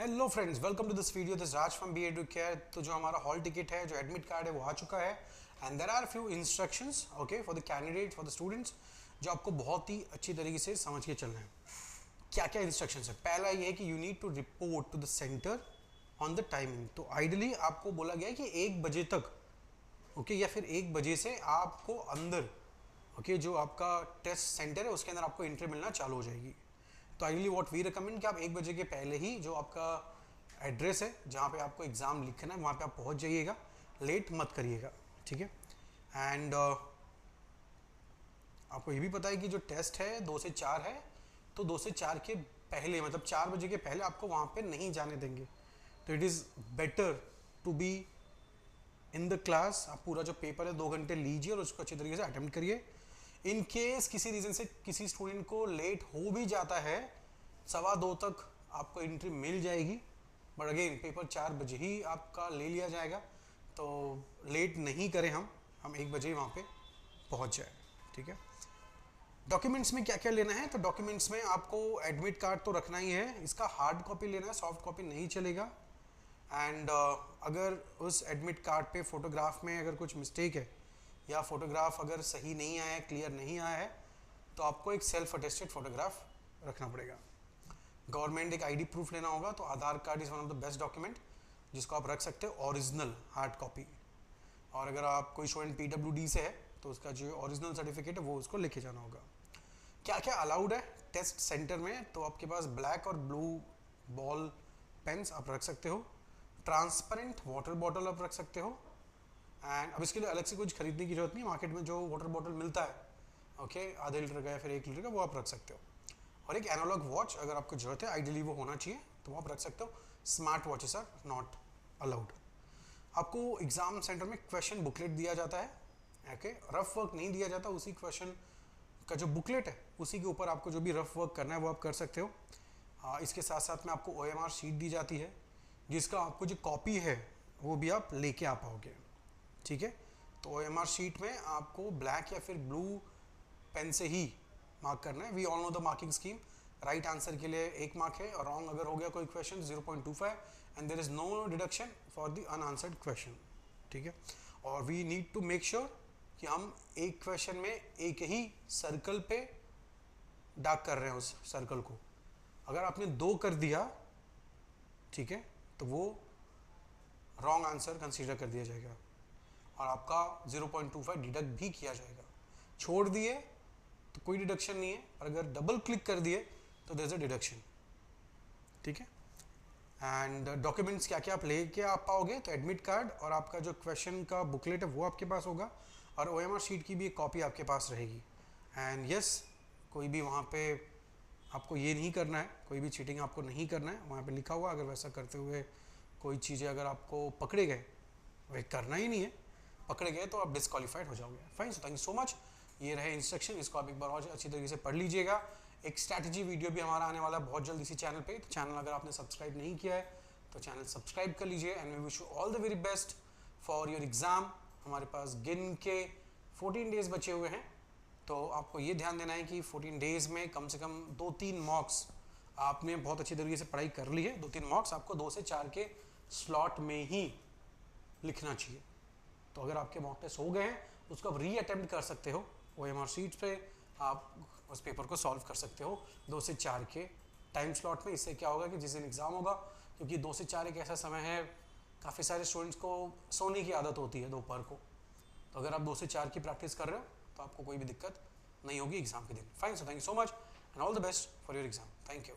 Hello friends, welcome to this video. This Raj from B Edu Care. तो जो हमारा hall ticket है, जो एडमिट कार्ड है, वो आ चुका है and there are few instructions okay for the candidate, for the students, जो आपको बहुत ही अच्छी तरीके से समझ के चलना है। क्या क्या इंस्ट्रक्शंस है? पहला ये है कि you need to report to the centre on the timing. तो आइडियली आपको बोला गया है कि 1 बजे तक ओके या फिर 1 बजे से आपको अंदर ओके जो आपका टेस्ट सेंटर है उसके अंदर आपको एंट्री मिलना चालू हो जाएगी। तो आइडली व्हाट वी रिकमेंड कि आप 1 बजे के पहले ही जो आपका एड्रेस है जहाँ पे आपको एग्ज़ाम लिखना है वहाँ पे आप पहुँच जाइएगा, लेट मत करिएगा, ठीक है। एंड आपको ये भी पता है कि जो टेस्ट है 2 से 4 है, तो 2 से 4 के पहले मतलब 4 बजे के पहले आपको वहाँ पे नहीं जाने देंगे। तो it is better to be in the class. आप पूरा जो पेपर है 2 घंटे लीजिए और उसको अच्छी तरीके से अटेम्प्ट करिए। इन केस किसी रीज़न से किसी स्टूडेंट को लेट हो भी जाता है, 2:15 तक आपको एंट्री मिल जाएगी, बट अगेन पेपर 4 बजे ही आपका ले लिया जाएगा। तो लेट नहीं करें, हम 1 बजे ही वहाँ पे पहुँच जाए, ठीक है। डॉक्यूमेंट्स में क्या क्या लेना है? तो डॉक्यूमेंट्स में आपको एडमिट कार्ड तो रखना ही है, इसका हार्ड कॉपी लेना है, सॉफ्ट कॉपी नहीं चलेगा। एंड अगर उस एडमिट कार्ड पे फोटोग्राफ में अगर कुछ मिस्टेक है या फोटोग्राफ अगर सही नहीं आया है, क्लियर नहीं आया है, तो आपको एक सेल्फ अटेस्टेड फोटोग्राफ रखना पड़ेगा। गवर्नमेंट एक आईडी प्रूफ लेना होगा, तो Aadhaar card is one of the best document जिसको आप रख सकते हो, ओरिजिनल हार्ड कॉपी। और अगर आप कोई स्टूडेंट पीडब्ल्यूडी से है तो उसका जो ओरिजिनल सर्टिफिकेट है वो उसको लेके जाना होगा। क्या क्या अलाउड है टेस्ट सेंटर में? तो आपके पास ब्लैक और ब्लू बॉल पेन्स आप रख सकते हो, ट्रांसपेरेंट वाटर बॉटल आप रख सकते हो। एंड अब इसके लिए अलग से कुछ खरीदने की जरूरत नहीं, मार्केट में जो वाटर बॉटल मिलता है ओके आधे लीटर का या फिर 1 लीटर का, वो आप रख सकते हो। और एक एनालॉग वॉच अगर आपको जरूरत है, आइडियली वो होना चाहिए, तो वो आप रख सकते हो। Smart watches are not allowed. आपको एग्जाम सेंटर में क्वेश्चन बुकलेट दिया जाता है ओके, रफ वर्क नहीं दिया जाता। उसी क्वेश्चन का जो बुकलेट है उसी के ऊपर आपको जो भी रफ वर्क करना है वो आप कर सकते हो। इसके साथ साथ में आपको OMR शीट दी जाती है जिसका आपको जो कॉपी है वो भी आप लेके आ पाओगे, ठीक है। तो OMR शीट में आपको ब्लैक या फिर ब्लू पेन से ही मार्क करना है। We all know the marking scheme. Right answer के लिए 1 मार्क है और रॉन्ग अगर हो गया कोई question 0.25 and there is no deduction for the unanswered question, ठीक है। और we need to make sure कि हम एक क्वेश्चन में एक ही सर्कल पे डार्क कर रहे हैं उस सर्कल को। अगर आपने 2 कर दिया, ठीक है, तो वो रॉन्ग आंसर कंसीडर कर दिया जाएगा और आपका 0.25 डिडक्ट भी किया जाएगा। छोड़ दिए तो कोई डिडक्शन नहीं है, और अगर डबल क्लिक कर दिए तो देयर इज अ डिडक्शन, ठीक है। एंड डॉक्यूमेंट्स क्या क्या आप लेके आ पाओगे? तो एडमिट कार्ड और आपका जो क्वेश्चन का बुकलेट है वो आपके पास होगा, और OMR शीट की भी एक कॉपी आपके पास रहेगी। एंड यस, कोई भी वहाँ पे आपको ये नहीं करना है, कोई भी चीटिंग आपको नहीं करना है। वहाँ पे लिखा हुआ, अगर वैसा करते हुए कोई चीज़ें अगर आपको पकड़े गए, वह करना ही नहीं है, पकड़े गए तो आप डिस्क्वालीफाइड हो जाओगे। Fine, so thank you so much. ये रहे इंस्ट्रक्शन, इसको आप एक बार और अच्छी तरीके से पढ़ लीजिएगा। एक स्ट्रैटेजी वीडियो भी हमारा आने वाला है बहुत जल्द इसी चैनल पे। तो चैनल अगर आपने सब्सक्राइब नहीं किया है तो चैनल सब्सक्राइब कर लीजिए। And we wish you all the very best for your exam. हमारे पास गिन के 14 डेज बचे हुए हैं, तो आपको ये ध्यान देना है कि 14 डेज में कम से कम 2-3 मॉक्स आपने बहुत अच्छी तरीके से पढ़ाई कर ली है। 2-3 मॉक्स आपको 2 से 4 के स्लॉट में ही लिखना चाहिए। तो अगर आपके मॉक टेस्ट हो गए हैं उसको आप री अटेम्प्ट कर सकते हो, OMR शीट पे आप उस पेपर को सॉल्व कर सकते हो 2 से 4 के टाइम स्लॉट में। इससे क्या होगा कि जिस दिन एग्ज़ाम होगा, क्योंकि 2 से 4 एक ऐसा समय है, काफ़ी सारे स्टूडेंट्स को सोने की आदत होती है दोपहर को, तो अगर आप 2 से 4 की प्रैक्टिस कर रहे हो तो आपको कोई भी दिक्कत नहीं होगी एग्ज़ाम के दिन। Fine, so thank you so much and all the best for your exam. Thank you.